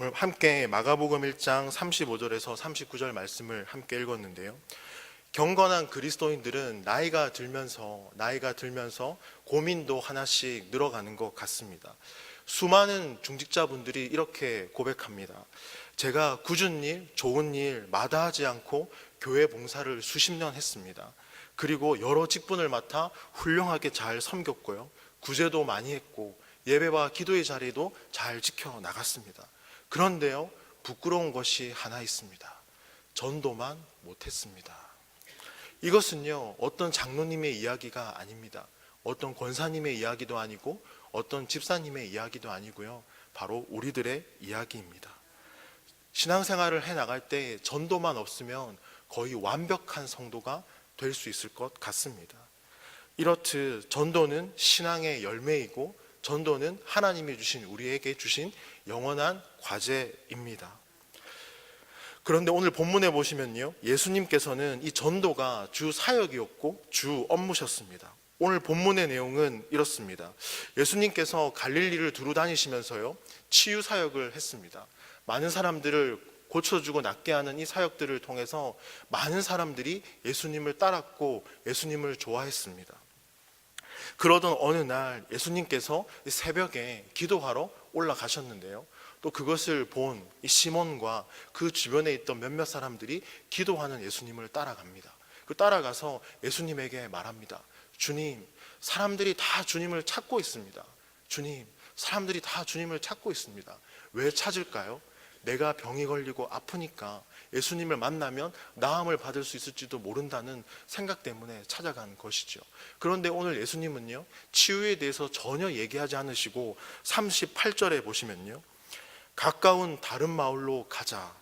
오늘 함께 마가복음 1장 35절에서 39절 말씀을 함께 읽었는데요. 경건한 그리스도인들은 나이가 들면서 고민도 하나씩 늘어가는 것 같습니다. 수많은 중직자분들이 이렇게 고백합니다. 제가 굳은 일, 좋은 일 마다하지 않고 교회 봉사를 수십 년 했습니다. 그리고 여러 직분을 맡아 훌륭하게 잘 섬겼고요. 구제도 많이 했고 예배와 기도의 자리도 잘 지켜 나갔습니다. 그런데요, 부끄러운 것이 하나 있습니다. 전도만 못했습니다. 이것은요, 어떤 장로님의 이야기가 아닙니다. 어떤 권사님의 이야기도 아니고 어떤 집사님의 이야기도 아니고요, 바로 우리들의 이야기입니다. 신앙생활을 해나갈 때 전도만 없으면 거의 완벽한 성도가 될 수 있을 것 같습니다. 이렇듯 전도는 신앙의 열매이고 전도는 하나님이 우리에게 주신 영원한 과제입니다. 그런데 오늘 본문에 보시면요, 예수님께서는 이 전도가 주 사역이었고 주 업무셨습니다. 오늘 본문의 내용은 이렇습니다. 예수님께서 갈릴리를 두루 다니시면서요, 치유 사역을 했습니다. 많은 사람들을 고쳐주고 낫게 하는 이 사역들을 통해서 많은 사람들이 예수님을 따랐고 예수님을 좋아했습니다. 그러던 어느 날 예수님께서 새벽에 기도하러 올라가셨는데요, 또 그것을 본 이 시몬과 그 주변에 있던 몇몇 사람들이 기도하는 예수님을 따라갑니다. 그 따라가서 예수님에게 말합니다. 주님, 사람들이 다 주님을 찾고 있습니다. 주님, 사람들이 다 주님을 찾고 있습니다. 왜 찾을까요? 내가 병이 걸리고 아프니까 예수님을 만나면 나음을 받을 수 있을지도 모른다는 생각 때문에 찾아간 것이죠. 그런데 오늘 예수님은요, 치유에 대해서 전혀 얘기하지 않으시고 38절에 보시면요, 가까운 다른 마을로 가자.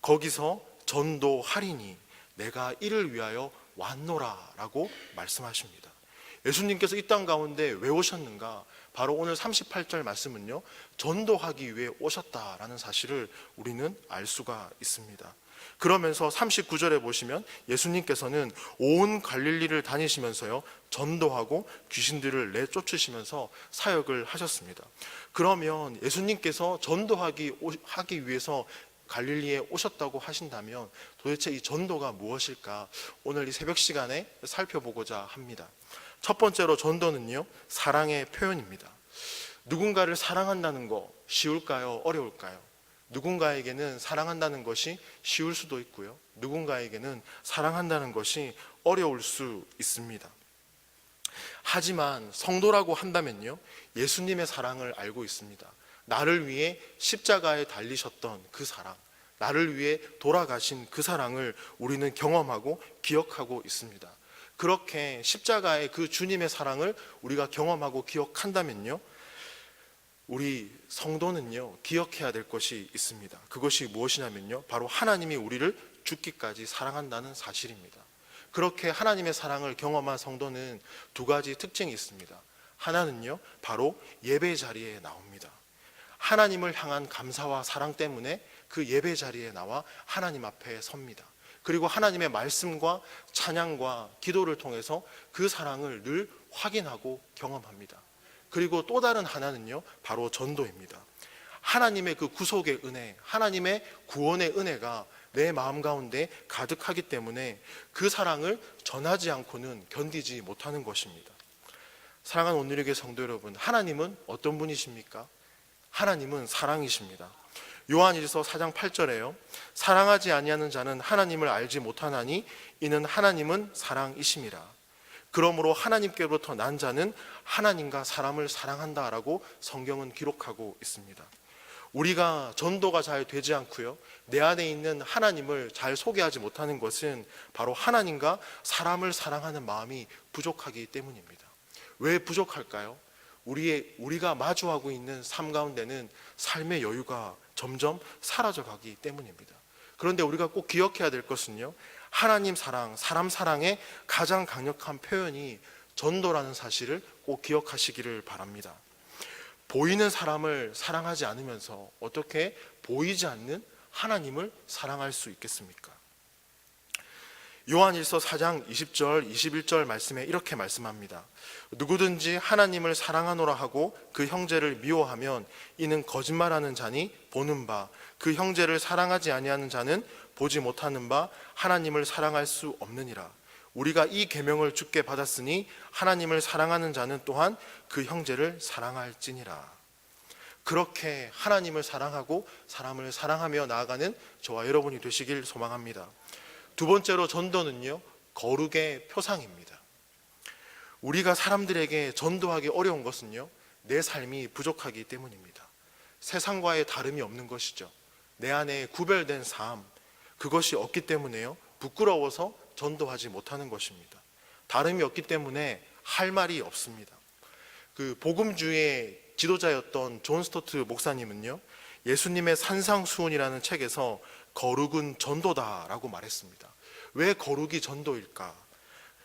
거기서 전도하리니 내가 이를 위하여 왔노라 라고 말씀하십니다. 예수님께서 이 땅 가운데 왜 오셨는가? 바로 오늘 38절 말씀은요, 전도하기 위해 오셨다라는 사실을 우리는 알 수가 있습니다. 그러면서 39절에 보시면 예수님께서는 온 갈릴리를 다니시면서요, 전도하고 귀신들을 내쫓으시면서 사역을 하셨습니다. 그러면 예수님께서 전도하기 위해서 갈릴리에 오셨다고 하신다면 도대체 이 전도가 무엇일까? 오늘 이 새벽 시간에 살펴보고자 합니다. 첫 번째로 전도는요, 사랑의 표현입니다. 누군가를 사랑한다는 거 쉬울까요? 어려울까요? 누군가에게는 사랑한다는 것이 쉬울 수도 있고요, 누군가에게는 사랑한다는 것이 어려울 수 있습니다. 하지만 성도라고 한다면요, 예수님의 사랑을 알고 있습니다. 나를 위해 십자가에 달리셨던 그 사랑, 나를 위해 돌아가신 그 사랑을 우리는 경험하고 기억하고 있습니다. 그렇게 십자가의 그 주님의 사랑을 우리가 경험하고 기억한다면요, 우리 성도는요, 기억해야 될 것이 있습니다. 그것이 무엇이냐면요, 바로 하나님이 우리를 죽기까지 사랑한다는 사실입니다. 그렇게 하나님의 사랑을 경험한 성도는 두 가지 특징이 있습니다. 하나는요, 바로 예배 자리에 나옵니다. 하나님을 향한 감사와 사랑 때문에 그 예배 자리에 나와 하나님 앞에 섭니다. 그리고 하나님의 말씀과 찬양과 기도를 통해서 그 사랑을 늘 확인하고 경험합니다. 그리고 또 다른 하나는요, 바로 전도입니다. 하나님의 그 구속의 은혜, 하나님의 구원의 은혜가 내 마음 가운데 가득하기 때문에 그 사랑을 전하지 않고는 견디지 못하는 것입니다. 사랑하는 온누리교회 성도 여러분, 하나님은 어떤 분이십니까? 하나님은 사랑이십니다. 요한일서 4장 8절에요, 사랑하지 아니하는 자는 하나님을 알지 못하나니 이는 하나님은 사랑이심이라. 그러므로 하나님께로부터 난 자는 하나님과 사람을 사랑한다라고 성경은 기록하고 있습니다. 우리가 전도가 잘 되지 않고요, 내 안에 있는 하나님을 잘 소개하지 못하는 것은 바로 하나님과 사람을 사랑하는 마음이 부족하기 때문입니다. 왜 부족할까요? 우리가 마주하고 있는 삶 가운데는 삶의 여유가 점점 사라져가기 때문입니다. 그런데 우리가 꼭 기억해야 될 것은요, 하나님 사랑, 사람 사랑의 가장 강력한 표현이 전도라는 사실을 꼭 기억하시기를 바랍니다. 보이는 사람을 사랑하지 않으면서 어떻게 보이지 않는 하나님을 사랑할 수 있겠습니까? 요한일서 4장 20절 21절 말씀에 이렇게 말씀합니다. 누구든지 하나님을 사랑하노라 하고 그 형제를 미워하면 이는 거짓말하는 자니 보는 바, 그 형제를 사랑하지 아니하는 자는 보지 못하는 바 하나님을 사랑할 수 없느니라. 우리가 이 계명을 주께 받았으니 하나님을 사랑하는 자는 또한 그 형제를 사랑할지니라. 그렇게 하나님을 사랑하고 사람을 사랑하며 나아가는 저와 여러분이 되시길 소망합니다. 두 번째로, 전도는요, 거룩의 표상입니다. 우리가 사람들에게 전도하기 어려운 것은요, 내 삶이 부족하기 때문입니다. 세상과의 다름이 없는 것이죠. 내 안에 구별된 삶, 그것이 없기 때문에요, 부끄러워서 전도하지 못하는 것입니다. 다름이 없기 때문에 할 말이 없습니다. 그 복음주의 지도자였던 존 스토트 목사님은요, 예수님의 산상수훈이라는 책에서 거룩은 전도다라고 말했습니다. 왜 거룩이 전도일까?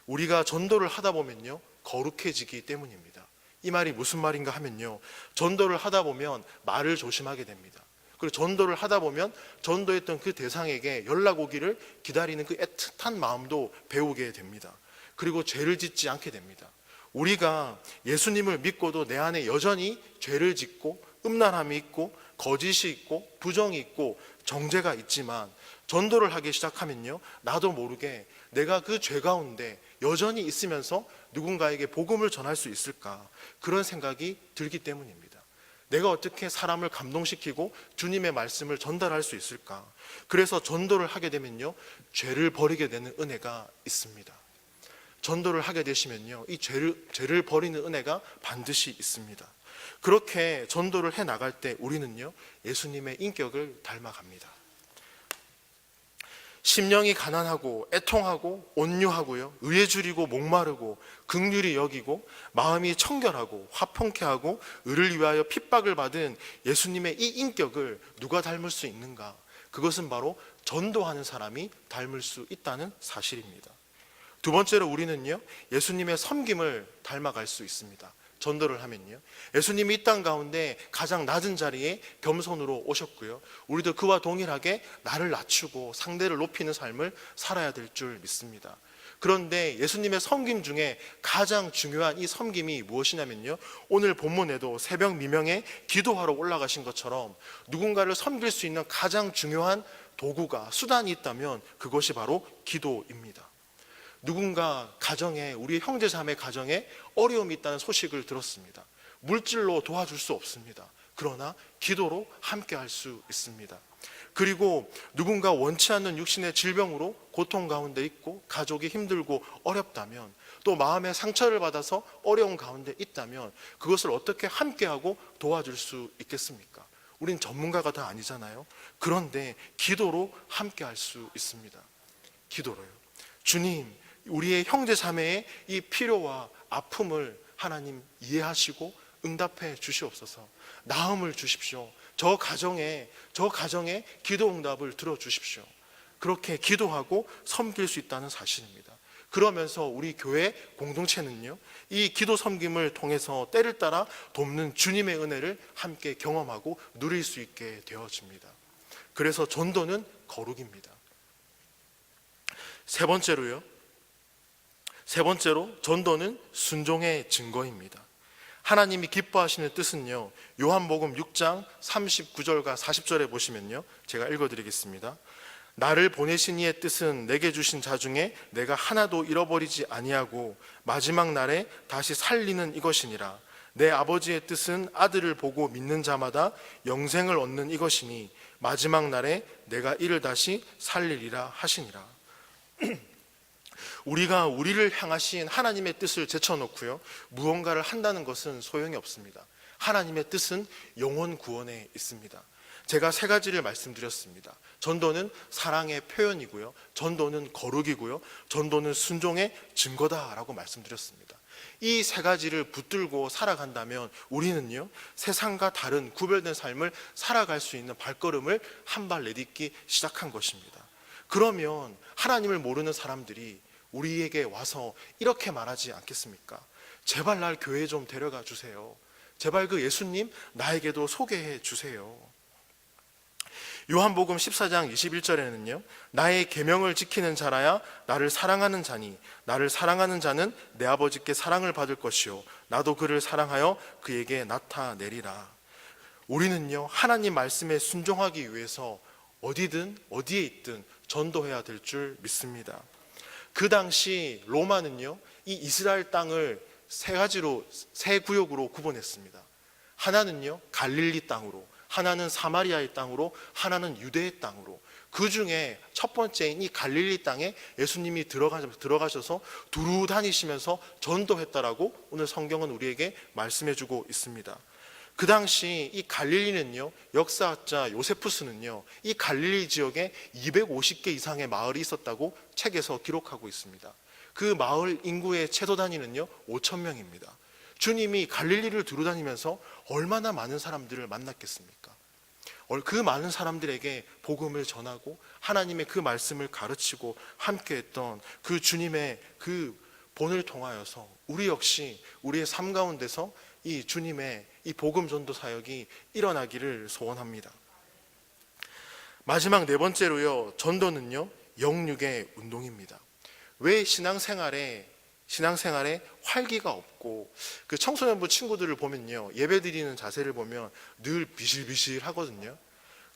우리가 전도를 하다 보면요, 거룩해지기 때문입니다. 이 말이 무슨 말인가 하면요, 전도를 하다 보면 말을 조심하게 됩니다. 그리고 전도를 하다 보면 전도했던 그 대상에게 연락 오기를 기다리는 그 애틋한 마음도 배우게 됩니다. 그리고 죄를 짓지 않게 됩니다. 우리가 예수님을 믿고도 내 안에 여전히 죄를 짓고 음란함이 있고 거짓이 있고 부정이 있고 정죄가 있지만 전도를 하기 시작하면요, 나도 모르게 내가 그 죄 가운데 여전히 있으면서 누군가에게 복음을 전할 수 있을까, 그런 생각이 들기 때문입니다. 내가 어떻게 사람을 감동시키고 주님의 말씀을 전달할 수 있을까? 그래서 전도를 하게 되면요, 죄를 버리게 되는 은혜가 있습니다. 전도를 하게 되시면요, 이 죄를 버리는 은혜가 반드시 있습니다. 그렇게 전도를 해 나갈 때 우리는요, 예수님의 인격을 닮아갑니다. 심령이 가난하고 애통하고 온유하고요, 의에 줄이고 목마르고 긍휼히 여기고 마음이 청결하고 화평케 하고 의를 위하여 핍박을 받은 예수님의 이 인격을 누가 닮을 수 있는가? 그것은 바로 전도하는 사람이 닮을 수 있다는 사실입니다. 두 번째로, 우리는요, 예수님의 섬김을 닮아갈 수 있습니다. 전도를 하면요, 예수님이 이 땅 가운데 가장 낮은 자리에 겸손으로 오셨고요, 우리도 그와 동일하게 나를 낮추고 상대를 높이는 삶을 살아야 될 줄 믿습니다. 그런데 예수님의 섬김 중에 가장 중요한 이 섬김이 무엇이냐면요, 오늘 본문에도 새벽 미명에 기도하러 올라가신 것처럼 누군가를 섬길 수 있는 가장 중요한 도구가, 수단이 있다면 그것이 바로 기도입니다. 누군가 가정에, 우리 형제자매 가정에 어려움이 있다는 소식을 들었습니다. 물질로 도와줄 수 없습니다. 그러나 기도로 함께 할 수 있습니다. 그리고 누군가 원치 않는 육신의 질병으로 고통 가운데 있고 가족이 힘들고 어렵다면, 또 마음의 상처를 받아서 어려운 가운데 있다면 그것을 어떻게 함께하고 도와줄 수 있겠습니까? 우린 전문가가 다 아니잖아요. 그런데 기도로 함께할 수 있습니다. 기도로요. 주님, 우리의 형제 자매의 이 필요와 아픔을 하나님 이해하시고 응답해 주시옵소서. 나음을 주십시오. 저 가정에 기도 응답을 들어주십시오. 그렇게 기도하고 섬길 수 있다는 사실입니다. 그러면서 우리 교회 공동체는요, 이 기도 섬김을 통해서 때를 따라 돕는 주님의 은혜를 함께 경험하고 누릴 수 있게 되어집니다. 그래서 전도는 거룩입니다. 세 번째로 전도는 순종의 증거입니다. 하나님이 기뻐하시는 뜻은요, 요한복음 6장 39절과 40절에 보시면요, 제가 읽어드리겠습니다. 나를 보내신 이의 뜻은 내게 주신 자 중에 내가 하나도 잃어버리지 아니하고 마지막 날에 다시 살리는 이것이니라. 내 아버지의 뜻은 아들을 보고 믿는 자마다 영생을 얻는 이것이니 마지막 날에 내가 이를 다시 살리리라 하시니라. 우리가 우리를 향하신 하나님의 뜻을 제쳐놓고요, 무언가를 한다는 것은 소용이 없습니다. 하나님의 뜻은 영혼 구원에 있습니다. 제가 세 가지를 말씀드렸습니다. 전도는 사랑의 표현이고요, 전도는 거룩이고요, 전도는 순종의 증거다라고 말씀드렸습니다. 이 세 가지를 붙들고 살아간다면 우리는요, 세상과 다른 구별된 삶을 살아갈 수 있는 발걸음을 한 발 내딛기 시작한 것입니다. 그러면 하나님을 모르는 사람들이 우리에게 와서 이렇게 말하지 않겠습니까? 제발 날 교회에 좀 데려가 주세요. 제발 그 예수님 나에게도 소개해 주세요. 요한복음 14장 21절에는요, 나의 계명을 지키는 자라야 나를 사랑하는 자니 나를 사랑하는 자는 내 아버지께 사랑을 받을 것이요 나도 그를 사랑하여 그에게 나타내리라. 우리는요, 하나님 말씀에 순종하기 위해서 어디든 어디에 있든 전도해야 될 줄 믿습니다. 그 당시 로마는요, 이 이스라엘 땅을 세 구역으로 구분했습니다. 하나는요, 갈릴리 땅으로, 하나는 사마리아의 땅으로, 하나는 유대의 땅으로. 그 중에 첫 번째인 이 갈릴리 땅에 예수님이 들어가셔서 두루 다니시면서 전도했다라고 오늘 성경은 우리에게 말씀해주고 있습니다. 그 당시 이 갈릴리는요, 역사학자 요세푸스는요, 이 갈릴리 지역에 250개 이상의 마을이 있었다고 책에서 기록하고 있습니다. 그 마을 인구의 최소 단위는요 5,000명입니다. 주님이 갈릴리를 두루다니면서 얼마나 많은 사람들을 만났겠습니까? 그 많은 사람들에게 복음을 전하고 하나님의 그 말씀을 가르치고 함께했던 그 주님의 그 본을 통하여서 우리 역시 우리의 삶 가운데서 이 주님의 이 복음 전도 사역이 일어나기를 소원합니다. 마지막 네 번째로요, 전도는요 영육의 운동입니다. 왜 신앙생활에 활기가 없고, 그 청소년부 친구들을 보면요, 예배 드리는 자세를 보면 늘 비실비실 하거든요.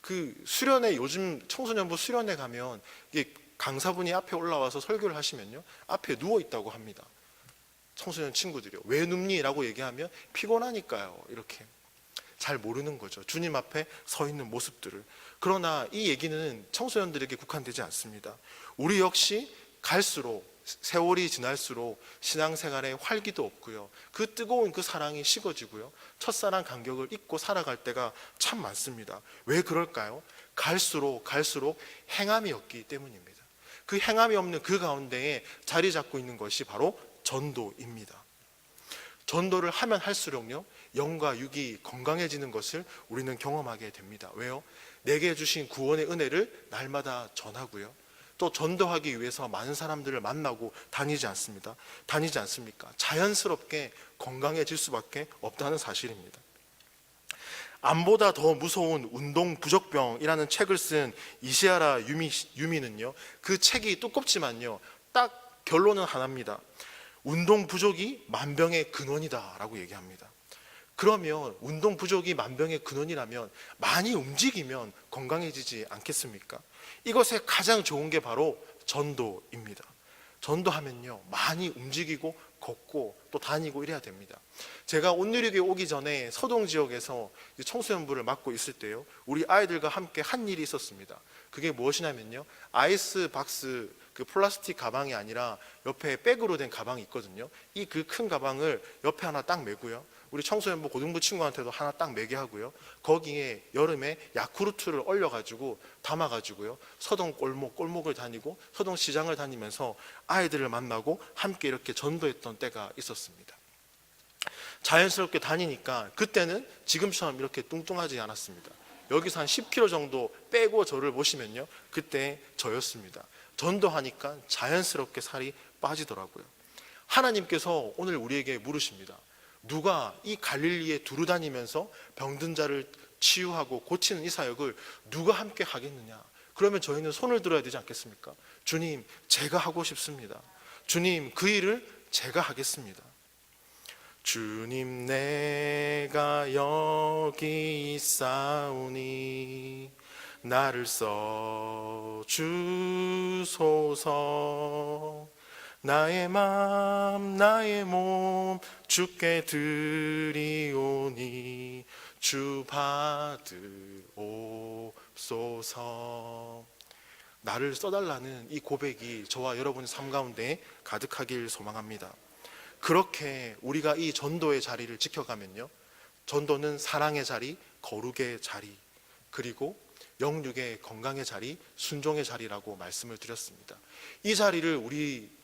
그 수련회, 요즘 청소년부 수련회 가면 이게 강사분이 앞에 올라와서 설교를 하시면요, 앞에 누워 있다고 합니다. 청소년 친구들이요. 왜 눕니? 라고 얘기하면 피곤하니까요. 이렇게 잘 모르는 거죠. 주님 앞에 서 있는 모습들을. 그러나 이 얘기는 청소년들에게 국한되지 않습니다. 우리 역시 갈수록, 세월이 지날수록 신앙생활에 활기도 없고요, 그 뜨거운 그 사랑이 식어지고요, 첫사랑 간격을 잊고 살아갈 때가 참 많습니다. 왜 그럴까요? 갈수록 행함이 없기 때문입니다. 그 행함이 없는 그 가운데에 자리 잡고 있는 것이 바로 전도입니다. 전도를 하면 할수록요, 영과 육이 건강해지는 것을 우리는 경험하게 됩니다. 왜요? 내게 주신 구원의 은혜를 날마다 전하고요, 또 전도하기 위해서 많은 사람들을 만나고 다니지 않습니까? 자연스럽게 건강해질 수밖에 없다는 사실입니다. 암보다 더 무서운 운동 부족병이라는 책을 쓴 이시하라 유미는요, 그 책이 두껍지만요, 딱 결론은 하나입니다. 운동 부족이 만병의 근원이다라고 얘기합니다. 그러면 운동 부족이 만병의 근원이라면 많이 움직이면 건강해지지 않겠습니까? 이것에 가장 좋은 게 바로 전도입니다. 전도하면요, 많이 움직이고 걷고 또 다니고 이래야 됩니다. 제가 온누리교회 오기 전에 서동 지역에서 청소년부를 맡고 있을 때요, 우리 아이들과 함께 한 일이 있었습니다. 그게 무엇이냐면요, 아이스박스 그 플라스틱 가방이 아니라 옆에 백으로 된 가방이 있거든요. 이 그 큰 가방을 옆에 하나 딱 메고요, 우리 청소년부 고등부 친구한테도 하나 딱 매게 하고요, 거기에 여름에 야쿠르트를 얼려가지고 담아가지고요, 서동 골목을 다니고 서동 시장을 다니면서 아이들을 만나고 함께 이렇게 전도했던 때가 있었습니다. 자연스럽게 다니니까 그때는 지금처럼 이렇게 뚱뚱하지 않았습니다. 여기서 한 10kg 정도 빼고 저를 보시면요, 그때 저였습니다. 전도하니까 자연스럽게 살이 빠지더라고요. 하나님께서 오늘 우리에게 물으십니다. 누가 이 갈릴리에 두루 다니면서 병든 자를 치유하고 고치는 이 사역을 누가 함께 하겠느냐? 그러면 저희는 손을 들어야 되지 않겠습니까? 주님, 제가 하고 싶습니다. 주님, 그 일을 제가 하겠습니다. 주님, 내가 여기 있사오니 나를 써 주소서. 나의 맘 나의 몸 주께 드리오니 주 받으옵소서. 나를 써달라는 이 고백이 저와 여러분의 삶 가운데 가득하길 소망합니다. 그렇게 우리가 이 전도의 자리를 지켜가면요, 전도는 사랑의 자리, 거룩의 자리, 그리고 영육의 건강의 자리, 순종의 자리라고 말씀을 드렸습니다. 이 자리를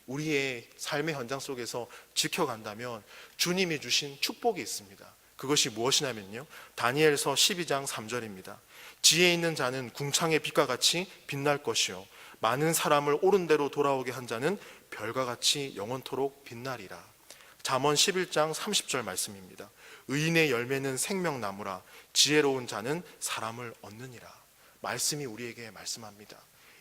우리의 삶의 현장 속에서 지켜간다면 주님이 주신 축복이 있습니다. 그것이 무엇이냐면요, 다니엘서 12장 3절입니다. 지혜 있는 자는 궁창의 빛과 같이 빛날 것이요 많은 사람을 옳은 대로 돌아오게 한 자는 별과 같이 영원토록 빛나리라. 잠언 11장 30절 말씀입니다. 의인의 열매는 생명나무라 지혜로운 자는 사람을 얻느니라. 말씀이 우리에게 말씀합니다.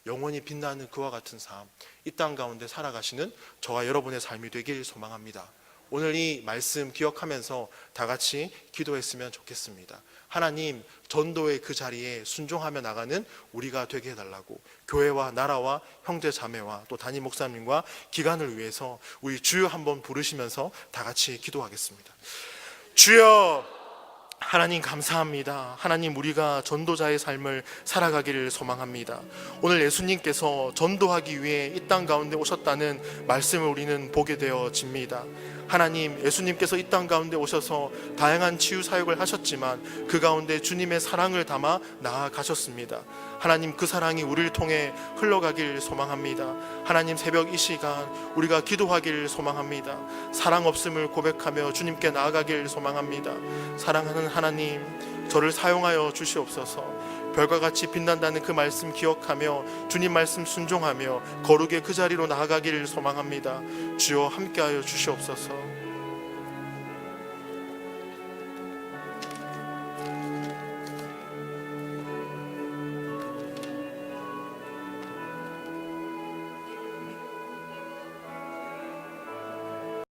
영원히 빛나는 그와 같은 삶, 이 땅 가운데 살아가시는 저와 여러분의 삶이 되길 소망합니다. 오늘 이 말씀 기억하면서 다 같이 기도했으면 좋겠습니다. 하나님, 전도의 그 자리에 순종하며 나가는 우리가 되게 해달라고, 교회와 나라와 형제 자매와 또 담임 목사님과 기관을 위해서 우리 주여 한번 부르시면서 다 같이 기도하겠습니다. 주여, 하나님 감사합니다. 하나님, 우리가 전도자의 삶을 살아가기를 소망합니다. 오늘 예수님께서 전도하기 위해 이 땅 가운데 오셨다는 말씀을 우리는 보게 되어집니다. 하나님, 예수님께서 이 땅 가운데 오셔서 다양한 치유 사역을 하셨지만 그 가운데 주님의 사랑을 담아 나아가셨습니다. 하나님, 그 사랑이 우리를 통해 흘러가길 소망합니다. 하나님, 새벽 이 시간 우리가 기도하길 소망합니다. 사랑 없음을 고백하며 주님께 나아가길 소망합니다. 사랑하는 하나님, 저를 사용하여 주시옵소서. 별과 같이 빛난다는 그 말씀 기억하며 주님 말씀 순종하며 거룩의 그 자리로 나아가기를 소망합니다. 주여 함께하여 주시옵소서.